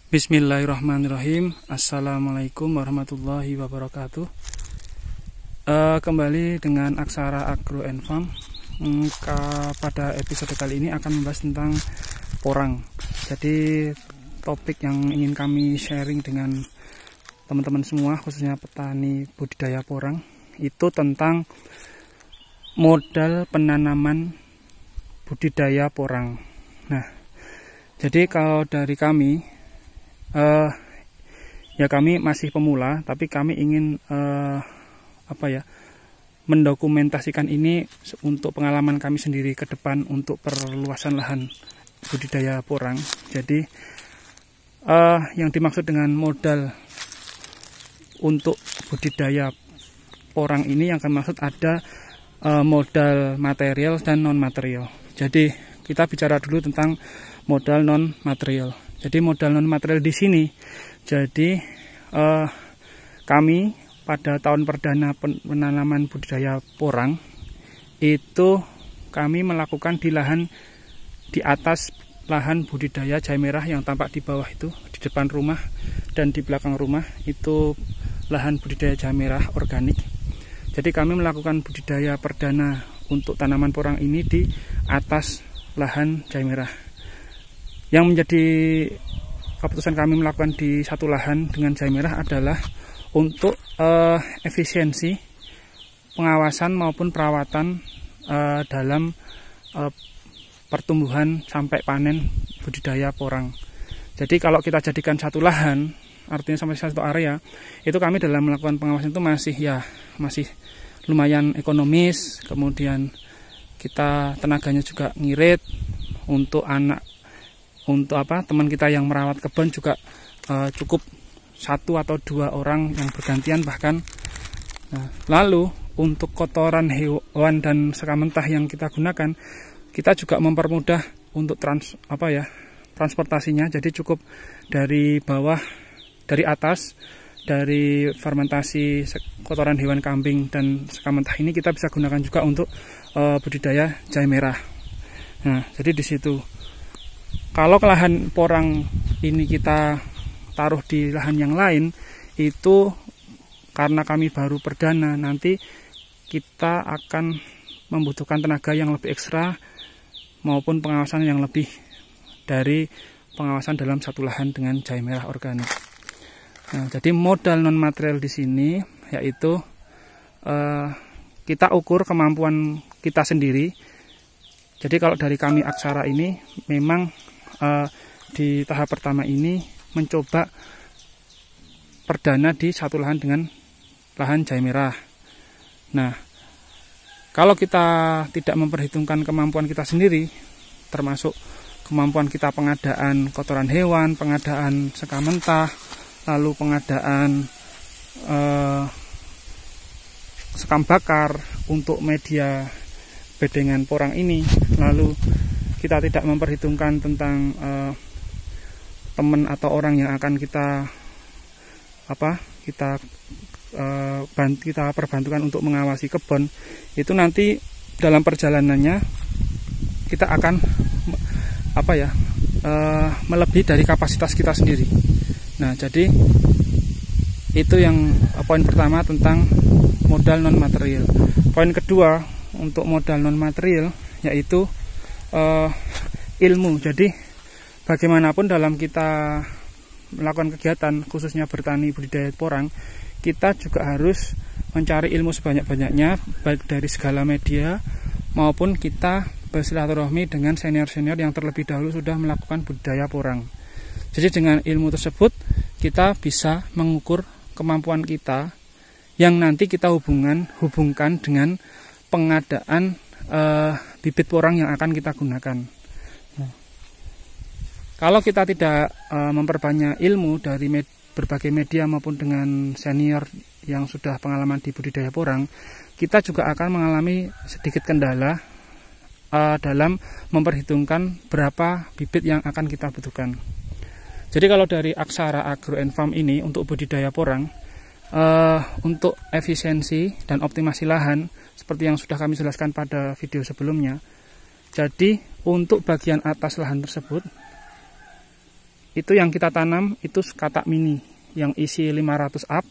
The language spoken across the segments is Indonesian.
Bismillahirrahmanirrahim. Assalamualaikum warahmatullahi wabarakatuh. Kembali dengan Aksara Agro and Farm. Pada episode kali ini akan membahas tentang porang. Jadi topik yang ingin kami sharing dengan teman-teman semua, khususnya petani budidaya porang, itu tentang modal penanaman budidaya porang. Nah, jadi kalau dari kami, kami masih pemula, tapi kami ingin mendokumentasikan ini untuk pengalaman kami sendiri ke depan untuk perluasan lahan budidaya porang. Jadi yang dimaksud dengan modal untuk budidaya porang ini, yang kami maksud ada modal material dan non material. Jadi kita bicara dulu tentang modal non material. Jadi modal non material di sini, jadi kami pada tahun perdana penanaman budidaya porang itu kami melakukan di atas lahan budidaya jahe merah yang tampak di bawah itu, di depan rumah dan di belakang rumah itu lahan budidaya jahe merah organik. Jadi kami melakukan budidaya perdana untuk tanaman porang ini di atas lahan jahe merah. Yang menjadi keputusan kami melakukan di satu lahan dengan jahe merah adalah untuk efisiensi pengawasan maupun perawatan dalam pertumbuhan sampai panen budidaya porang. Jadi kalau kita jadikan satu lahan, artinya sampai satu area, itu kami dalam melakukan pengawasan itu masih lumayan ekonomis. Kemudian kita tenaganya juga ngirit untuk teman kita yang merawat kebun juga cukup 1 atau 2 orang yang bergantian bahkan. Nah, lalu untuk kotoran hewan dan sekam mentah yang kita gunakan, kita juga mempermudah untuk transportasinya. Jadi cukup dari bawah, dari atas, dari fermentasi kotoran hewan kambing dan sekam mentah ini kita bisa gunakan juga untuk budidaya jahe merah. Nah, jadi di situ. Kalau lahan porang ini kita taruh di lahan yang lain, itu karena kami baru perdana, nanti kita akan membutuhkan tenaga yang lebih ekstra maupun pengawasan yang lebih dari pengawasan dalam satu lahan dengan jahe merah organik. Nah, jadi modal non material di sini yaitu kita ukur kemampuan kita sendiri. Jadi kalau dari kami Aksara ini memang di tahap pertama ini mencoba perdana di satu lahan dengan lahan jahe merah. Nah, kalau kita tidak memperhitungkan kemampuan kita sendiri, termasuk kemampuan kita pengadaan kotoran hewan, pengadaan sekam mentah, lalu pengadaan sekam bakar untuk media bedengan porang ini, lalu kita tidak memperhitungkan tentang teman atau orang yang akan kita perbantukan untuk mengawasi kebun, itu nanti dalam perjalanannya kita akan melebihi dari kapasitas kita sendiri. Nah, jadi itu yang poin pertama tentang modal non material. Poin kedua untuk modal non material yaitu ilmu. Jadi bagaimanapun dalam kita melakukan kegiatan, khususnya bertani budidaya porang, kita juga harus mencari ilmu sebanyak-banyaknya, baik dari segala media maupun kita bersilaturahmi dengan senior-senior yang terlebih dahulu sudah melakukan budidaya porang. Jadi dengan ilmu tersebut kita bisa mengukur kemampuan kita yang nanti kita hubungkan dengan pengadaan bibit porang yang akan kita gunakan. Nah, kalau kita tidak memperbanyak ilmu dari berbagai media maupun dengan senior yang sudah pengalaman di budidaya porang, kita juga akan mengalami sedikit kendala dalam memperhitungkan berapa bibit yang akan kita butuhkan. Jadi kalau dari Aksara Agro and Farm ini untuk budidaya porang, untuk efisiensi dan optimasi lahan seperti yang sudah kami jelaskan pada video sebelumnya. Jadi untuk bagian atas lahan tersebut itu yang kita tanam itu katak mini yang isi 500 up,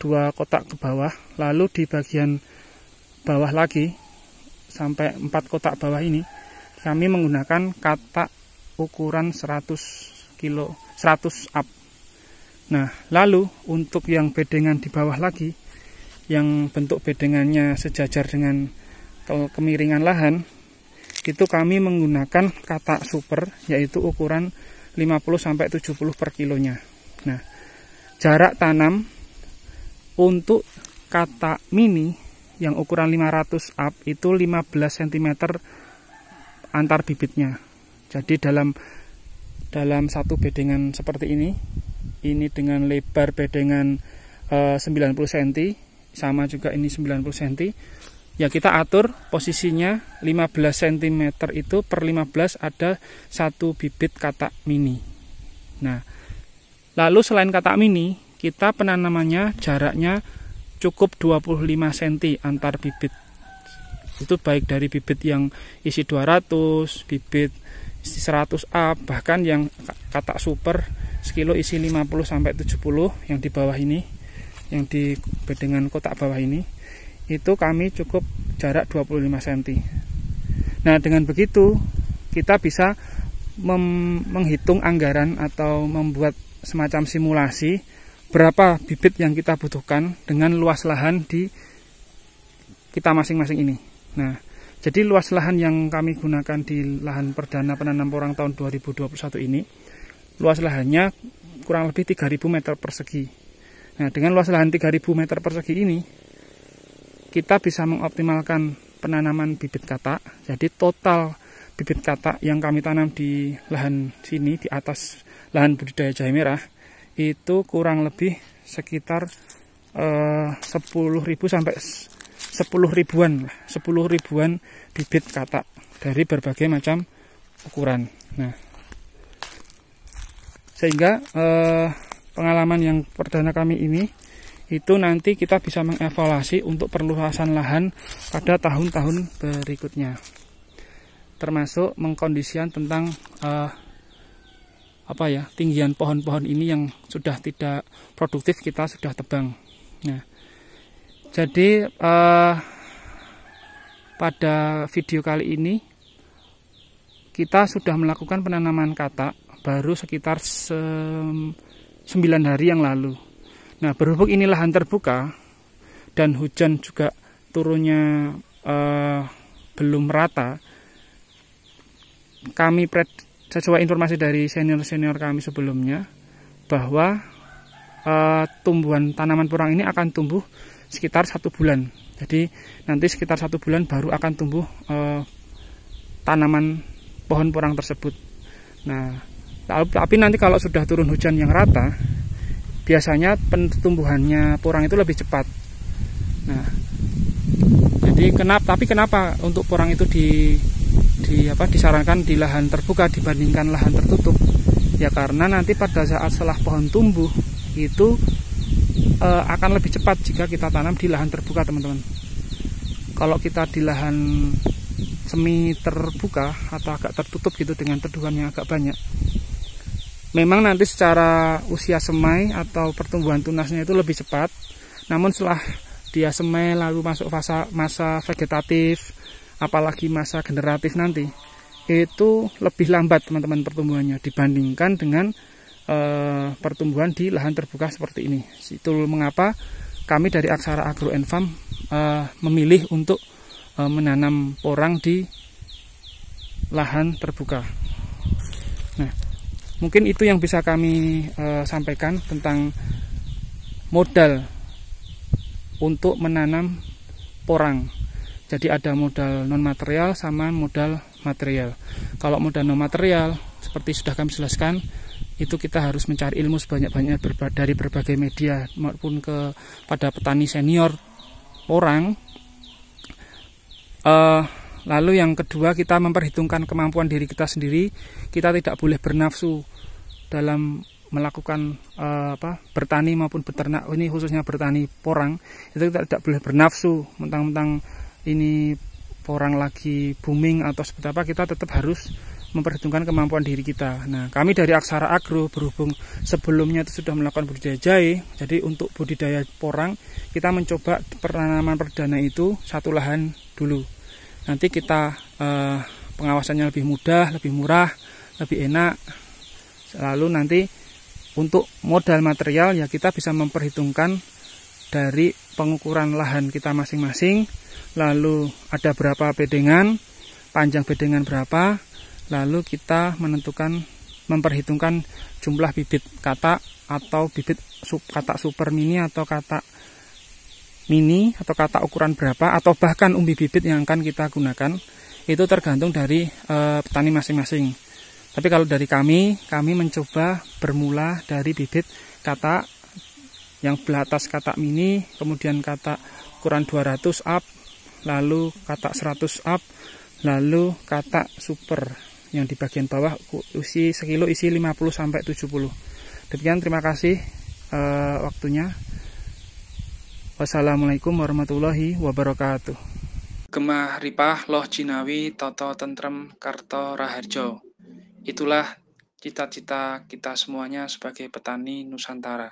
2 kotak ke bawah, lalu di bagian bawah lagi sampai 4 kotak bawah ini kami menggunakan katak ukuran 100 up. Nah, lalu untuk yang bedengan di bawah lagi yang bentuk bedengannya sejajar dengan kemiringan lahan, itu kami menggunakan katak super yaitu ukuran 50-70 per kilonya. Nah, jarak tanam untuk katak mini yang ukuran 500 up itu 15 cm antar bibitnya. Jadi dalam satu bedengan seperti ini dengan lebar bedengan 90 cm, sama juga ini 90 cm, ya kita atur posisinya 15 cm itu per 15 ada satu bibit katak mini. Nah, lalu selain katak mini, kita penanamannya jaraknya cukup 25 cm antar bibit. Itu baik dari bibit yang isi 200, bibit isi 100 up, bahkan yang katak super sekilo isi 50-70 yang di bawah ini, yang di bedengan kotak bawah ini, itu kami cukup jarak 25 cm. Nah, dengan begitu kita bisa menghitung anggaran atau membuat semacam simulasi berapa bibit yang kita butuhkan dengan luas lahan di kita masing-masing ini. Nah, jadi luas lahan yang kami gunakan di lahan perdana penanam porang tahun 2021 ini, luas lahannya kurang lebih 3000 meter persegi. Nah, dengan luas lahan 3000 meter persegi ini, kita bisa mengoptimalkan penanaman bibit katak. Jadi total bibit katak yang kami tanam di lahan sini, di atas lahan budidaya jahe merah, itu kurang lebih sekitar 10.000 sampai 10 ribuan bibit katak dari berbagai macam ukuran. Nah, sehingga pengalaman yang perdana kami ini itu nanti kita bisa mengevaluasi untuk perluasan lahan pada tahun-tahun berikutnya, termasuk mengkondisikan tentang tinggian pohon-pohon ini yang sudah tidak produktif kita sudah tebang. Nah, jadi pada video kali ini kita sudah melakukan penanaman katak baru sekitar 9 hari yang lalu. Nah, berhubung ini lahan terbuka dan hujan juga turunnya belum merata, kami sesuai informasi dari senior-senior kami sebelumnya bahwa tumbuhan tanaman porang ini akan tumbuh sekitar 1 bulan. Jadi nanti sekitar 1 bulan baru akan tumbuh tanaman pohon porang tersebut. Nah, tapi nanti kalau sudah turun hujan yang rata, biasanya pertumbuhannya porang itu lebih cepat. Nah, jadi kenapa untuk porang itu disarankan di lahan terbuka dibandingkan lahan tertutup? Ya karena nanti pada saat setelah pohon tumbuh itu akan lebih cepat jika kita tanam di lahan terbuka, teman-teman. Kalau kita di lahan semi terbuka atau agak tertutup gitu dengan teduhan yang agak banyak, memang nanti secara usia semai atau pertumbuhan tunasnya itu lebih cepat. Namun setelah dia semai lalu masuk masa vegetatif, apalagi masa generatif nanti, itu lebih lambat teman-teman pertumbuhannya dibandingkan dengan pertumbuhan di lahan terbuka seperti ini. Itu mengapa kami dari Aksara Agro & Farm memilih untuk menanam porang di lahan terbuka. Nah, mungkin itu yang bisa kami sampaikan tentang modal untuk menanam porang. Jadi ada modal non material sama modal material. Kalau modal non material seperti sudah kami jelaskan, itu kita harus mencari ilmu sebanyak-banyaknya dari berbagai media maupun pada petani senior porang. Lalu yang kedua, kita memperhitungkan kemampuan diri kita sendiri. Kita tidak boleh bernafsu dalam melakukan bertani maupun beternak. Ini khususnya bertani porang, itu kita tidak boleh bernafsu mentang-mentang ini porang lagi booming atau seperti apa. Kita tetap harus memperhitungkan kemampuan diri kita. Nah, kami dari Aksara Agro berhubung sebelumnya itu sudah melakukan budidaya jahe, jadi untuk budidaya porang kita mencoba penanaman perdana itu satu lahan dulu. Nanti kita pengawasannya lebih mudah, lebih murah, lebih enak. Lalu nanti untuk modal material ya kita bisa memperhitungkan dari pengukuran lahan kita masing-masing, lalu ada berapa bedengan, panjang bedengan berapa, lalu kita memperhitungkan jumlah bibit katak atau bibit katak super mini atau katak mini atau katak ukuran berapa, atau bahkan umbi bibit yang akan kita gunakan. Itu tergantung dari petani masing-masing. Tapi kalau dari kami mencoba bermula dari bibit katak yang belatas katak mini, kemudian katak ukuran 200 up, lalu katak 100 up, lalu katak super yang di bagian bawah isi sekilo isi 50-70. Demikian, terima kasih waktunya. Wassalamualaikum warahmatullahi wabarakatuh. Gemah Ripah Loh Jinawi Toto Tentrem Karto Raharjo. Itulah cita-cita kita semuanya sebagai petani Nusantara.